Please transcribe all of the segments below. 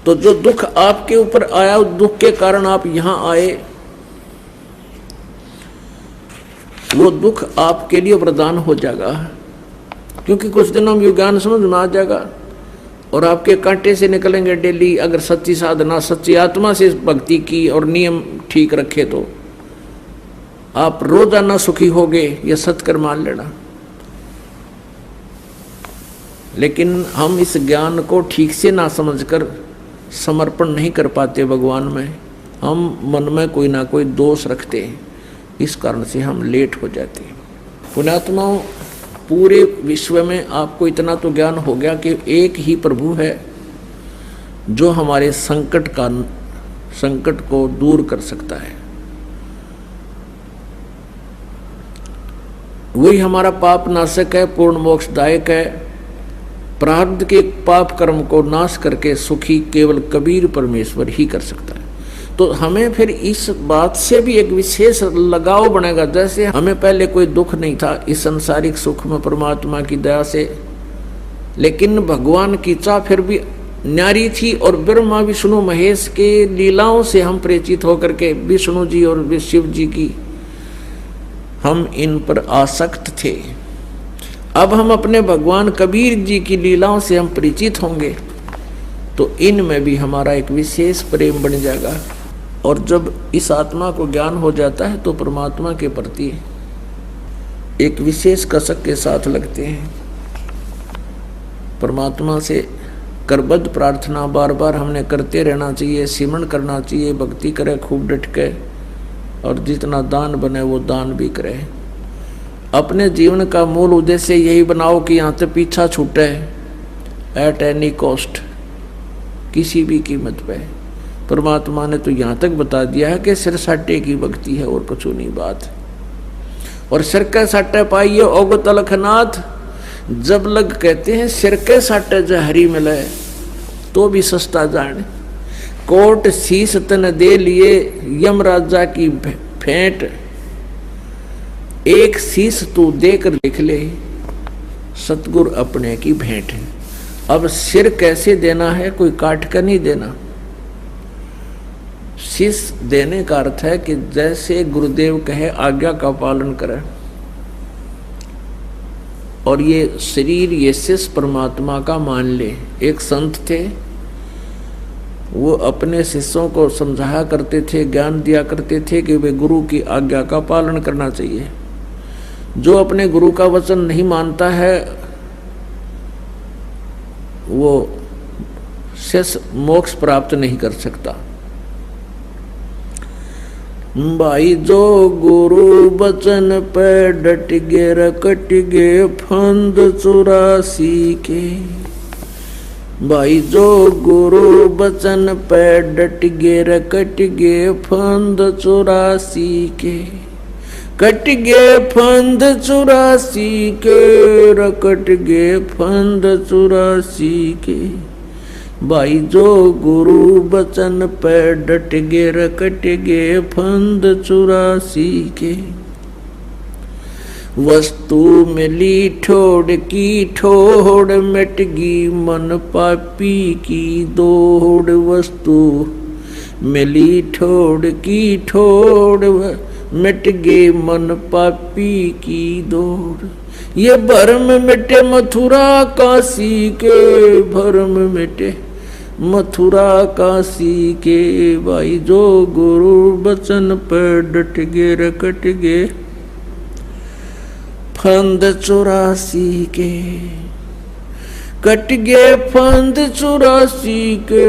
तो जो दुख आपके ऊपर आया, उस दुख के कारण आप यहां आए, वो दुख आपके लिए वरदान हो जाएगा, क्योंकि कुछ दिनों में ज्ञान समझ में आ जाएगा और आपके कांटे से निकलेंगे डेली। अगर सच्ची साधना, सच्ची आत्मा से भक्ति की और नियम ठीक रखे तो आप रोजाना सुखी होगे, ये सत्कर मान लेना। लेकिन हम इस ज्ञान को ठीक से ना समझकर समर्पण नहीं कर पाते भगवान में। हम मन में कोई ना कोई दोष रखते हैं, इस कारण से हम लेट हो जाते हैं। पुण्यात्माओं, पूरे विश्व में आपको इतना तो ज्ञान हो गया कि एक ही प्रभु है जो हमारे संकट को दूर कर सकता है। वही हमारा पाप नाशक है, पूर्ण मोक्षदायक है। प्रारब्ध के पाप कर्म को नाश करके सुखी केवल कबीर परमेश्वर ही कर सकता है। तो हमें फिर इस बात से भी एक विशेष लगाव बनेगा। जैसे हमें पहले कोई दुख नहीं था इस संसारिक सुख में परमात्मा की दया से, लेकिन भगवान की चाह फिर भी न्यारी थी और ब्रह्मा विष्णु महेश के लीलाओं से हम परिचित होकर के विष्णु जी और शिव जी की हम इन पर आसक्त थे। अब हम अपने भगवान कबीर जी की लीलाओं से हम परिचित होंगे तो इनमें भी हमारा एक विशेष प्रेम बन जाएगा। और जब इस आत्मा को ज्ञान हो जाता है तो परमात्मा के प्रति एक विशेष कसक के साथ लगते हैं। परमात्मा से करबद्ध प्रार्थना बार बार हमने करते रहना चाहिए, सिमरण करना चाहिए, भक्ति करे खूब डट के, और जितना दान बने वो दान भी करे। अपने जीवन का मूल उद्देश्य यही बनाओ कि यहाँ से पीछा छूटे एट एनी कॉस्ट, किसी भी कीमत पे। परमात्मा ने तो यहाँ तक बता दिया है कि सिर साटे की भक्ति है और कुछ नहीं बात। और सिर के साटे पाइए ओग तलखनाथ, जब लग कहते हैं सिर के साटे जहरी मिले तो भी सस्ता जाने। कोट शीस तन दे लिए यम राजा की भेंट, एक शीस तू देकर देख ले सतगुरु अपने की भेंट है। अब सिर कैसे देना है, कोई काट कर नहीं देना। शीश देने का अर्थ है कि जैसे गुरुदेव कहे आज्ञा का पालन करें। और ये शरीर, ये शीश परमात्मा का मान ले। एक संत थे, वो अपने शिष्यों को समझाया करते थे, ज्ञान दिया करते थे कि वे गुरु की आज्ञा का पालन करना चाहिए। जो अपने गुरु का वचन नहीं मानता है वो शेष मोक्ष प्राप्त नहीं कर सकता। भाई जो गुरु वचन पे डट गे रकट गे फंद 84 के। भाई जो गुरु वचन पे डट गे रकट गे फंद 84 के। कट गे फंद 84 के, रकट गे फंद 84 के। भाई जो गुरु वचन पे डट गे रकट गे फंद 84 के। वस्तु मिली ठोड़ की ठोड़, मिटगी मन पापी की दौड़। वस्तु मिली ठोड़ की ठोड़, मिट गे मन पापी की दौड़। ये भरम मिटे मथुरा काशी के, भरम मिटे मथुरा काशी के। भाई जो गुरु वचन पर डट गे रकट गे फंद 84 के। कट गे फंद 84 के,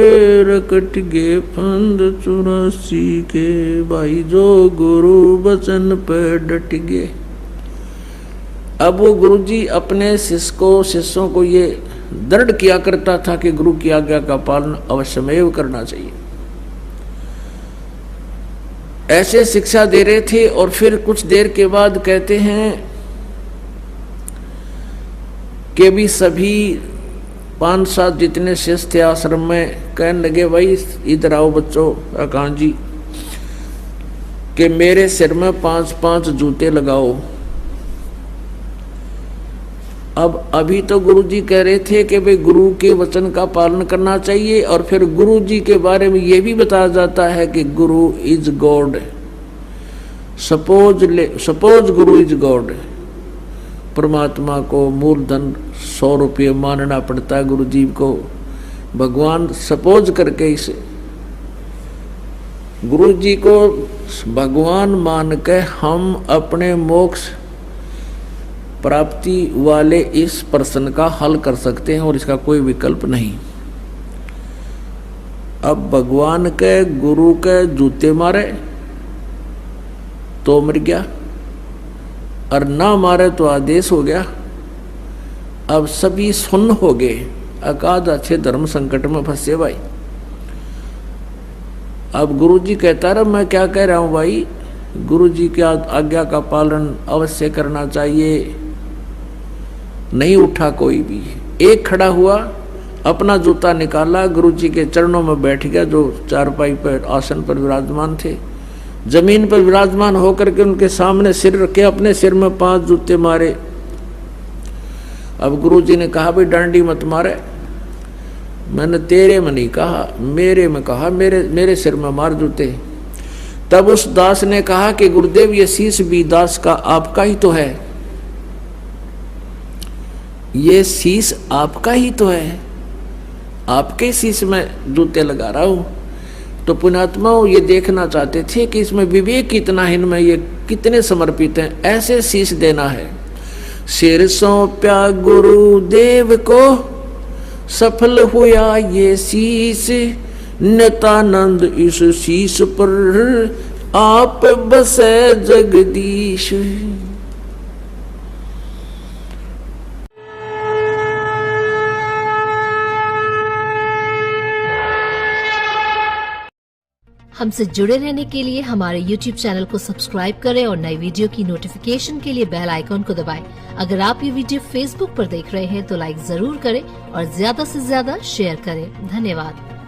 रकट गे फंद 84 के। भाई जो गुरु वचन पर डट गे। अब वो गुरु जी अपने शिष्यों को ये दृढ़ किया करता था कि गुरु की आज्ञा का पालन अवश्यमेव करना चाहिए। ऐसे शिक्षा दे रहे थे। और फिर कुछ देर के बाद कहते हैं कि भी सभी 5-7 जितने शिष्य थे आश्रम में कहने लगे, भाई इधर आओ बच्चों, आकांत जी, कि मेरे सिर में 5-5 जूते लगाओ। अब अभी तो गुरुजी कह रहे थे कि भाई गुरु के वचन का पालन करना चाहिए, और फिर गुरुजी के बारे में ये भी बताया जाता है कि गुरु is God. Suppose Guru is God, परमात्मा को मूलधन 100 रुपये मानना पड़ता है गुरु जी को, भगवान सपोज करके इसे गुरु जी को भगवान मान के हम अपने मोक्ष प्राप्ति वाले इस प्रश्न का हल कर सकते हैं, और इसका कोई विकल्प नहीं। अब भगवान के गुरु के जूते मारे तो मर गया, और ना मारे तो आदेश हो गया। अब सभी सुन्न हो गए, अकाद अच्छे धर्म संकट में फंसे भाई। अब गुरुजी कहता रहा मैं क्या कह रहा हूं भाई, गुरुजी की आज्ञा का पालन अवश्य करना चाहिए। नहीं उठा कोई भी, एक खड़ा हुआ, अपना जूता निकाला, गुरुजी के चरणों में बैठ गया, जो चारपाई पर आसन पर विराजमान थे। जमीन पर विराजमान होकर के उनके सामने सिर रखे, अपने सिर में 5 जूते मारे। अब गुरुजी ने कहा भाई डांडी मत मारे, मैंने तेरे में नहीं कहा, मेरे में कहा, मेरे सिर में मार जूते। तब उस दास ने कहा कि गुरुदेव ये शीश भी दास का आपका ही तो है, ये शीश आपका ही तो है, आपके शीश में जूते लगा रहा हूं। तो पुण्यात्मा ये देखना चाहते थे कि इसमें विवेक कितना है, इनमें ये कितने समर्पित हैं, ऐसे शीश देना है। सिर सौंप्या गुरुदेव को, सफल हुआ ये शीश, नित्यानंद इस शीश पर आप बसे जगदीश। हमसे जुड़े रहने के लिए हमारे YouTube चैनल को सब्सक्राइब करें और नई वीडियो की नोटिफिकेशन के लिए बेल आइकॉन को दबाएं। अगर आप ये वीडियो Facebook पर देख रहे हैं तो लाइक जरूर करें और ज्यादा से ज्यादा शेयर करें। धन्यवाद।